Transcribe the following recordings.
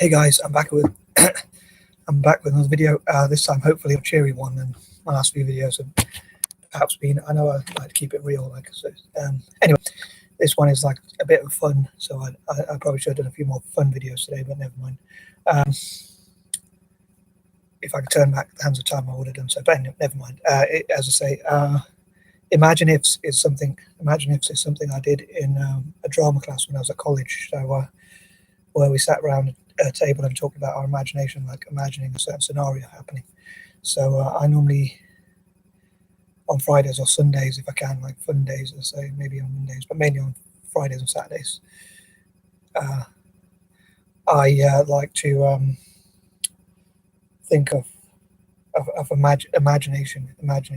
Hey guys, I'm back with another video. This time, hopefully, a cheery one. And my last few videos have perhaps been. I know I like to keep it real, like so. Anyway, this one is like a bit of fun. So I probably should have done a few more fun videos today, but never mind. If I could turn back the hands of time, I would have done so. But anyway, never mind. As I say, imagine ifs is something. Imagine ifs is something I did in a drama class when I was at college. So where we sat around a table and talked about our imagination, like imagining a certain scenario happening. So I normally, on Fridays or Sundays, if I can, like fun days, I say, maybe on Mondays, but mainly on Fridays and Saturdays, I like to think of imagining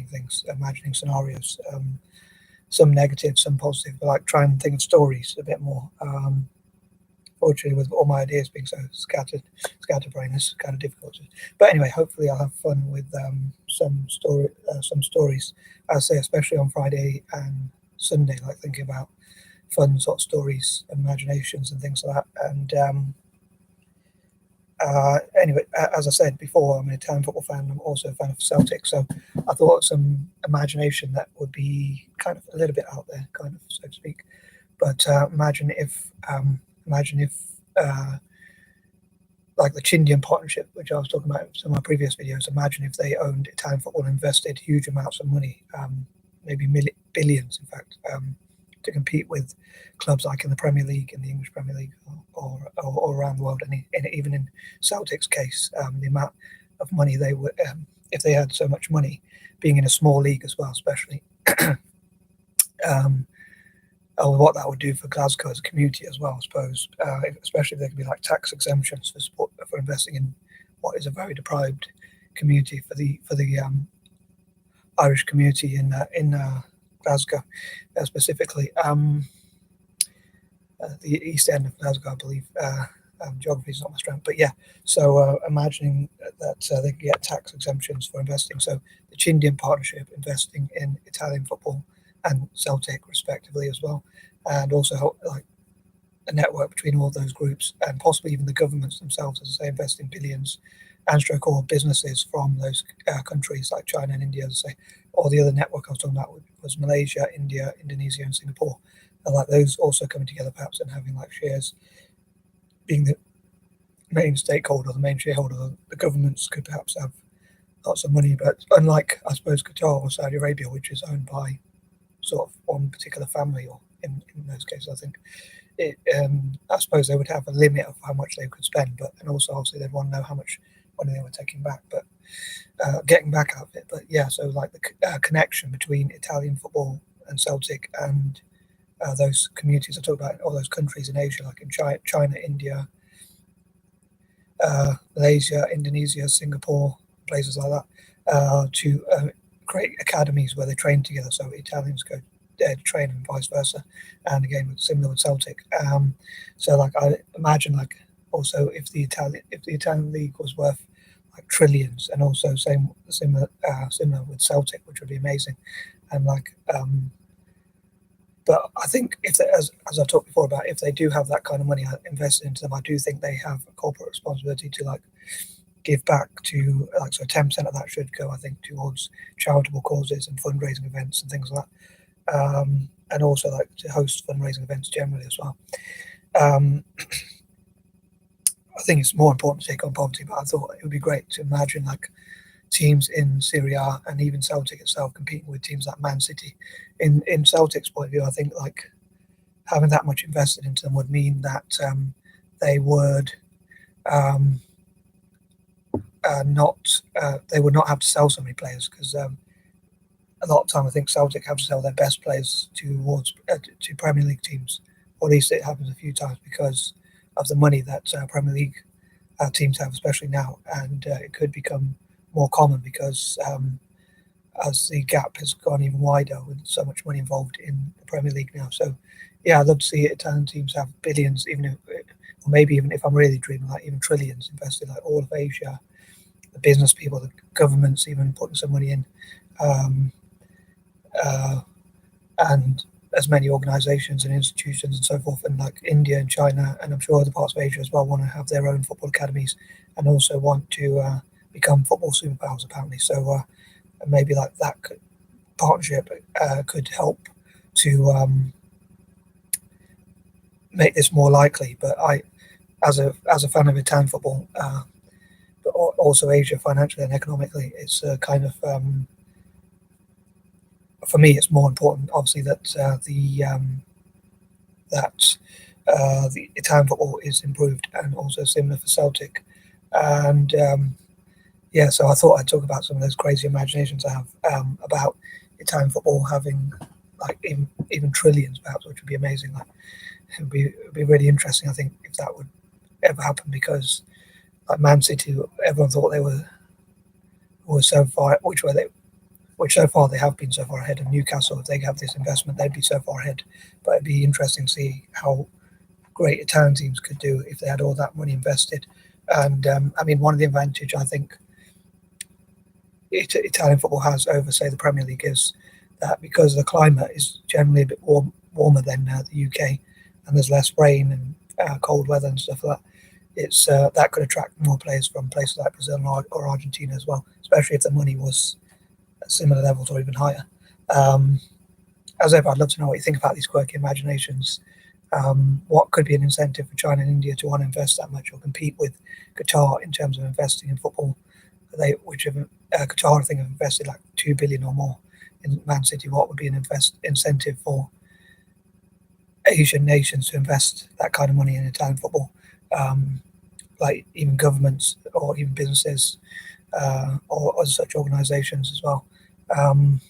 things, imagining scenarios, some negative, some positive, but like try and think of stories a bit more. Fortunately, with all my ideas being so scatterbrained, it's kind of difficult. But anyway, hopefully I'll have fun with some stories. I say, especially on Friday and Sunday, like thinking about fun sort of stories, imaginations, and things like that. And anyway, as I said before, I'm an Italian football fan. I'm also a fan of Celtic, so I thought some imagination that would be kind of a little bit out there, kind of, so to speak. But imagine if like the Chindian partnership, which I was talking about in some of my previous videos, imagine if they owned Italian football and invested huge amounts of money, maybe billions, in fact, to compete with clubs like in the Premier League, in the English Premier League, or around the world. And even in Celtic's case, the amount of money they would, if they had so much money, being in a small league as well, especially. Or what that would do for Glasgow as a community as well, I suppose, especially if there could be like tax exemptions for investing in what is a very deprived community for the Irish community in Glasgow, specifically the east end of Glasgow, I believe. Geography is not my strength, but yeah. So imagining that they could get tax exemptions for investing. So the Chindian partnership investing in Italian football and Celtic respectively as well, and also like a network between all those groups and possibly even the governments themselves, as I say, investing billions, and stroke all businesses from those countries like China and India, as I say, or the other network I was talking about was Malaysia, India, Indonesia, and Singapore, and like those also coming together perhaps and having like shares, being the main stakeholder, the main shareholder. The governments could perhaps have lots of money, but unlike I suppose Qatar or Saudi Arabia, which is owned by sort of one particular family, or in those cases, I think I suppose they would have a limit of how much they could spend, and also obviously they'd want to know how much money they were taking back, but getting back out of it. But yeah, so like the connection between Italian football and Celtic and those communities I talked about in all those countries in Asia, like in China, India, Malaysia, Indonesia, Singapore, places like that, to create academies where they train together, so Italians go there to train and vice versa, and again similar with Celtic. So like I imagine like also if the Italian league was worth like trillions, and also similar with Celtic, which would be amazing. And like but I think if they, as I've talked before about, if they do have that kind of money invested into them, I do think they have a corporate responsibility to like give back to, like, so 10% of that should go, I think, towards charitable causes and fundraising events and things like that, and also like to host fundraising events generally as well. I think it's more important to take on poverty, but I thought it would be great to imagine like teams in Serie A and even Celtic itself competing with teams like Man.City. In Celtic's point of view, I think like having that much invested into them would mean that they would they would not have to sell so many players, because a lot of time I think Celtic have to sell their best players to Premier League teams, or at least it happens a few times because of the money that Premier League teams have, especially now, and it could become more common because as the gap has gone even wider with so much money involved in the Premier League now. So yeah, I'd love to see Italian teams have billions, even if, or maybe even if I'm really dreaming, like even trillions invested, like all of Asia, the business people, the governments even putting some money in, and as many organisations and institutions and so forth, and like India and China, and I'm sure other parts of Asia as well, want to have their own football academies, and also want to become football superpowers apparently. So maybe like that partnership could help to make this more likely. But as a fan of Italian football, but also Asia financially and economically, it's kind of for me, it's more important, obviously, that the Italian football is improved, and also similar for Celtic. And yeah, so I thought I'd talk about some of those crazy imaginations I have about Italian football having like even trillions, perhaps, which would be amazing. Like it'd be really interesting, I think, if that would ever happen, because like Man.City, everyone thought they were so far, which so far they have been so far ahead of Newcastle. If they have this investment, they'd be so far ahead. But it'd be interesting to see how great Italian teams could do if they had all that money invested. And I mean, one of the advantages I think Italian football has over, say, the Premier League is that because the climate is generally a bit warmer than the UK, and there's less rain and cold weather and stuff like that, it's that could attract more players from places like Brazil or Argentina as well, especially if the money was at similar levels or even higher. As ever, I'd love to know what you think about these quirky imaginations. What could be an incentive for China and India to want to invest that much or compete with Qatar in terms of investing in football? Qatar, I think, have invested like 2 billion or more in Man.City. What would be an incentive for Asian nations to invest that kind of money in Italian football? Like even governments or even businesses or other such organisations as well. And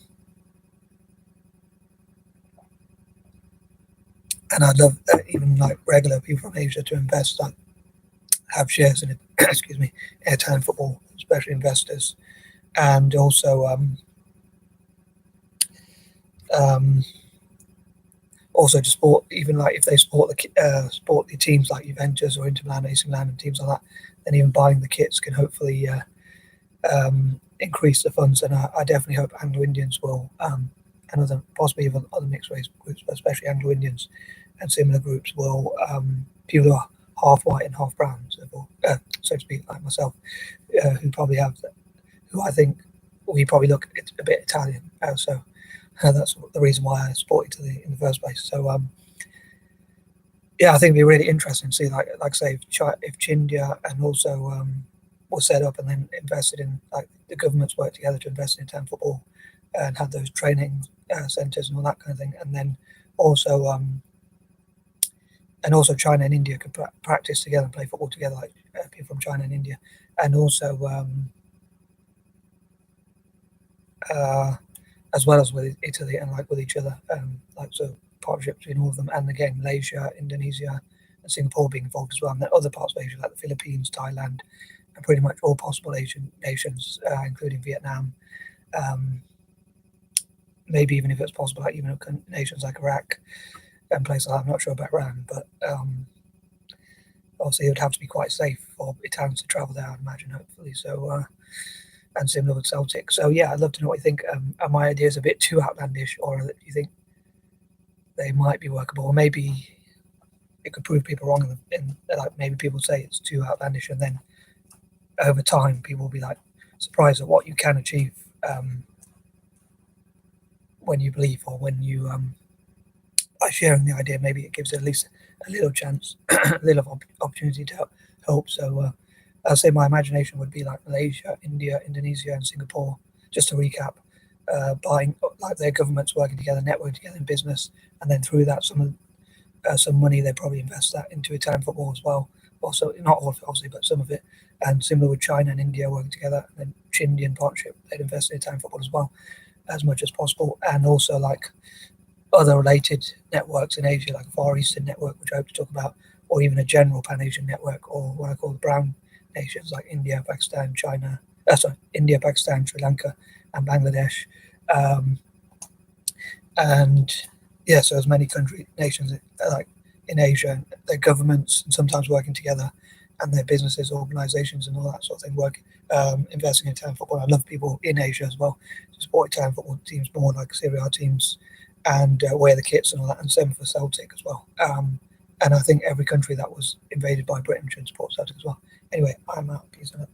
I'd love even like regular people from Asia to invest, like have shares in it. Excuse me, Italian football, especially investors, and also also to support, even like if they support the teams like Juventus or Inter Milan, AC Milan, and teams like that, then even buying the kits can hopefully increase the funds. And I definitely hope Anglo-Indians will, and possibly even other mixed race groups, but especially Anglo-Indians and similar groups will, people who are half white and half brown, so to speak, like myself, who I think we probably look a bit Italian. So that's the reason why I supported Italy in the first place. So yeah, I think it'd be really interesting to see, like say, if Chindia and also was set up and then invested in, like the governments work together to invest in Italian football and have those training centres and all that kind of thing, and then also China and India could practice together and play football together, like people from China and India, and also as well as with Italy and like with each other, like so partnership between all of them, and again Malaysia, Indonesia, and Singapore being involved as well, and then other parts of Asia like the Philippines, Thailand, and pretty much all possible Asian nations, including Vietnam. Maybe even if it's possible, like even nations like Iraq and places like that. I'm not sure about Iran, but obviously it would have to be quite safe for Italians to travel there, I'd imagine, hopefully. So and similar with Celtic. So yeah, I'd love to know what you think. Are my ideas a bit too outlandish, or do you think they might be workable? Or maybe it could prove people wrong, in like maybe people say it's too outlandish, and then over time people will be like surprised at what you can achieve when you believe, or when you by sharing the idea. Maybe it gives it at least a little chance, a little opportunity to help. So I'd say my imagination would be like Malaysia, India, Indonesia, and Singapore. Just to recap, buying like their governments working together, networking together in business, and then through that some money they probably invest that into Italian football as well. Also, not all of it, obviously, but some of it. And similar with China and India working together, and then Indian partnership, they'd invest in Italian football as well, as much as possible. And also like other related networks in Asia, like a Far Eastern network, which I hope to talk about, or even a general Pan-Asian network, or what I call the brown nations like India, Pakistan, India, Pakistan, Sri Lanka, and Bangladesh. And yeah, so as many nations like in Asia, their governments and sometimes working together, and their businesses, organisations, and all that sort of thing, investing in Italian football. I love people in Asia as well to support Italian football teams more, like Serie A teams, and wear the kits and all that, and same for Celtic as well. And I think every country that was invaded by Britain should support Celtic as well. Anyway, I'm out. Peace out.